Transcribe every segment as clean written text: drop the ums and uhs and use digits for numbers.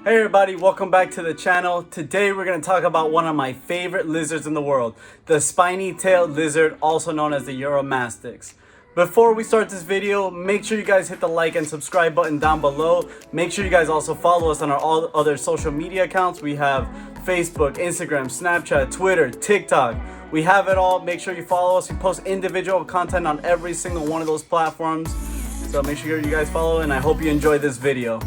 Hey everybody, welcome back to the channel. Today we're going to talk about one of my favorite lizards in the world, the spiny-tailed lizard, also known as the Uromastyx. Before we start this video, make sure you guys hit the like and subscribe button down below. Make sure you guys also follow us on our all other social media accounts. We have Facebook, Instagram, Snapchat, Twitter, TikTok. We have it all. Make sure you follow us. We post individual content on every single one of those platforms. So make sure you guys follow, and I hope you enjoy this video.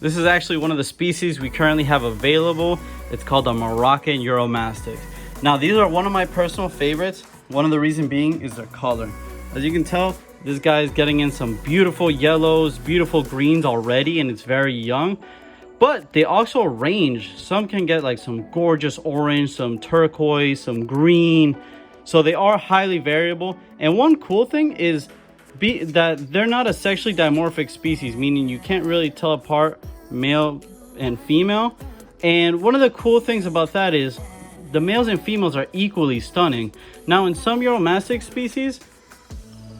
This is actually one of the species we currently have available. It's called the Moroccan Uromastyx. Now, these are one of my personal favorites. One of the reasons being is their color. As you can tell, this guy is getting in some beautiful yellows, beautiful greens already, and it's very young. But they also range. Some can get like some gorgeous orange, some turquoise, some green. So they are highly variable. And one cool thing is that they're not a sexually dimorphic species, meaning you can't really tell apart male and female. And one of the cool things about that is the males and females are equally stunning. Now, in some Uromastyx species,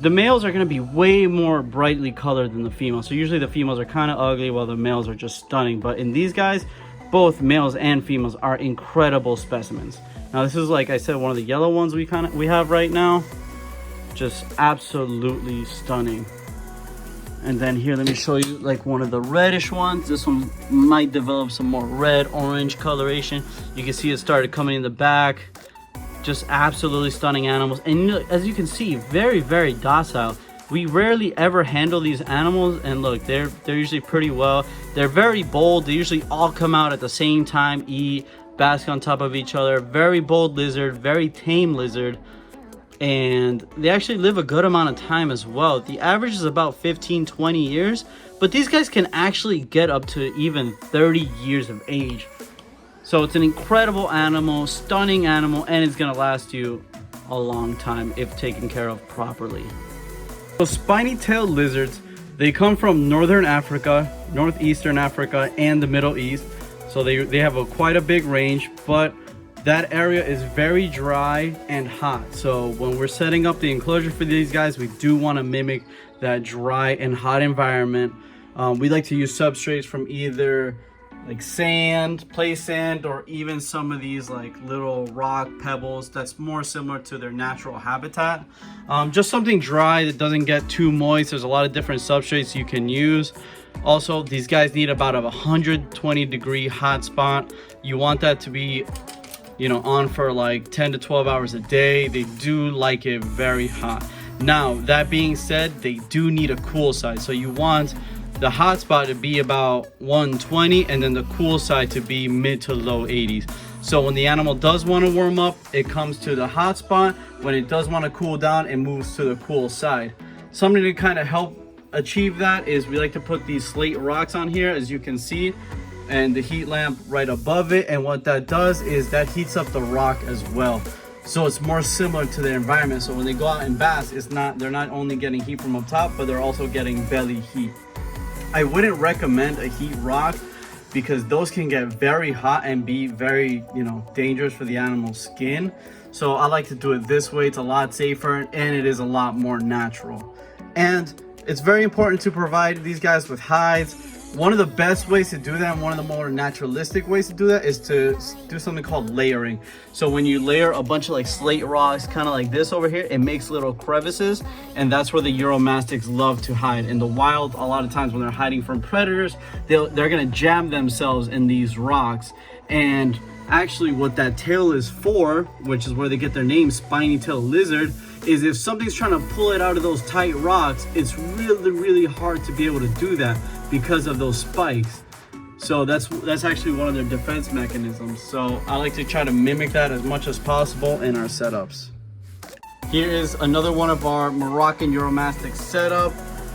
the males are going to be way more brightly colored than the females. So usually the females are kind of ugly while the males are just stunning. But in these guys, both males and females are incredible specimens. Now, this is, like I said, one of the yellow ones we have right now. Just absolutely stunning. And then here, let me show you like one of the reddish ones. This one might develop some more red orange coloration. You can see it started coming in the back. Just absolutely stunning animals. And as you can see, very, very docile. We rarely ever handle these animals, and look, they're usually pretty well. They're very bold. They usually all come out at the same time, eat, bask on top of each other. Very bold lizard, very tame lizard. And they actually live a good amount of time as well. The average is about 15-20 years, but these guys can actually get up to even 30 years of age. So it's an incredible animal, stunning animal, and it's gonna last you a long time if taken care of properly. So spiny-tailed lizards, they come from northern Africa, northeastern Africa, and the Middle East. So they have quite a big range, but that area is very dry and hot. So when we're setting up the enclosure for these guys, we do want to mimic that dry and hot environment. We like to use substrates from either like sand, play sand, or even some of these like little rock pebbles that's more similar to their natural habitat. Just something dry that doesn't get too moist. There's a lot of different substrates you can use. Also, these guys need about a 120-degree hot spot. You want that to be, you know, on for like 10 to 12 hours a day. They do like it very hot. Now, that being said, they do need a cool side. So you want the hot spot to be about 120 and then the cool side to be mid to low 80s. So when the animal does want to warm up, it comes to the hot spot. When it does want to cool down, it moves to the cool side. Something to kind of help achieve that is we like to put these slate rocks on here, as you can see, and the heat lamp right above it. And what that does is that heats up the rock as well. So it's more similar to their environment. So when they go out and bask, they're not only getting heat from up top, but they're also getting belly heat. I wouldn't recommend a heat rock because those can get very hot and be very, dangerous for the animal's skin. So I like to do it this way. It's a lot safer and it is a lot more natural. And it's very important to provide these guys with hides. One of the best ways to do that, and one of the more naturalistic ways to do that, is to do something called layering. So when you layer a bunch of like slate rocks, kind of like this over here, it makes little crevices, and that's where the Uromastyx love to hide. In the wild, a lot of times when they're hiding from predators, they're gonna jam themselves in these rocks. And actually what that tail is for, which is where they get their name, spiny-tailed lizard, is if something's trying to pull it out of those tight rocks, it's really, really hard to be able to do that because of those spikes. So that's actually one of their defense mechanisms. So I like to try to mimic that as much as possible in our setups. Here is another one of our Moroccan Uromastyx setup.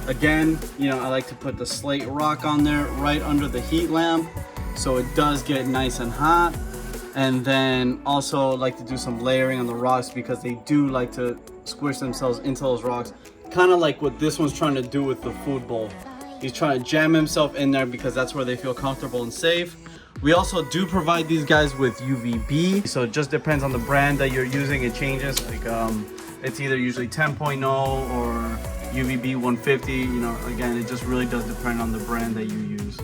Again, I like to put the slate rock on there right under the heat lamp, so it does get nice and hot. And then also like to do some layering on the rocks because they do like to squish themselves into those rocks kind of like what this one's trying to do with the food bowl. He's trying to jam himself in there because that's where they feel comfortable and safe. We also do provide these guys with UVB, so it just depends on the brand that you're using. It changes, like it's either usually 10.0 or UVB 150. You know, again, it just really does depend on the brand that you use.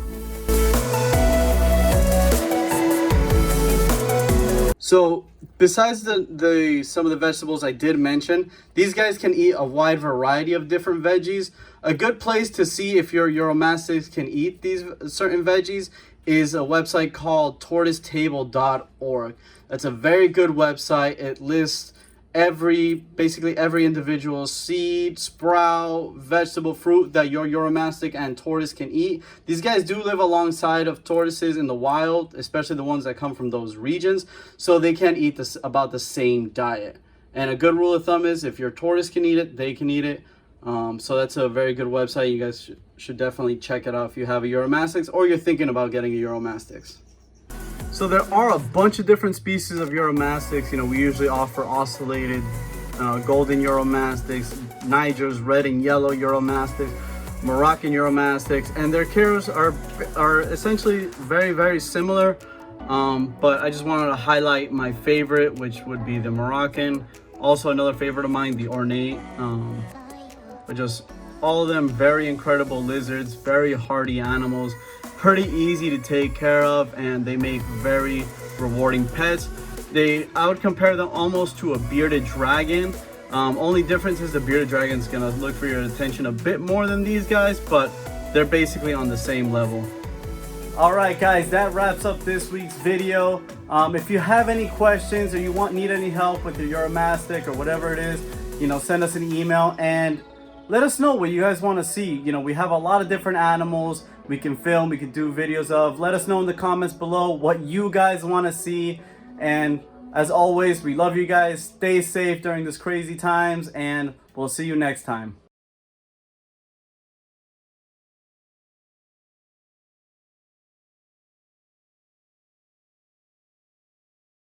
So besides some of the vegetables I did mention, these guys can eat a wide variety of different veggies. A good place to see if your Uromastyx can eat these certain veggies is a website called tortoisetable.org. That's a very good website. It lists basically every individual seed, sprout, vegetable, fruit that your Uromastyx and tortoise can eat. These guys do live alongside of tortoises in the wild, especially the ones that come from those regions, so they can eat about the same diet. And a good rule of thumb is if your tortoise can eat it, they can eat it. So that's a very good website. You guys should definitely check it out if you have a Uromastyx or you're thinking about getting a Uromastyx. So there are a bunch of different species of Uromastyx. You know, we usually offer ocellated, golden Uromastyx, Niger's red and yellow Uromastyx, Moroccan Uromastyx, and their cares are essentially very, very similar. But I just wanted to highlight my favorite, which would be the Moroccan. Also another favorite of mine, the ornate. But just all of them very incredible lizards, very hardy animals, pretty easy to take care of, and they make very rewarding pets. I would compare them almost to a bearded dragon. Only difference is the bearded dragon's gonna look for your attention a bit more than these guys, but they're basically on the same level. All right, guys, that wraps up this week's video. If you have any questions or you need any help with your Uromastyx or whatever it is, you know, send us an email and let us know what you guys want to see. You know, we have a lot of different animals we can film, we can do videos of. Let us know in the comments below what you guys want to see. And as always, we love you guys. Stay safe during this crazy times, and we'll see you next time.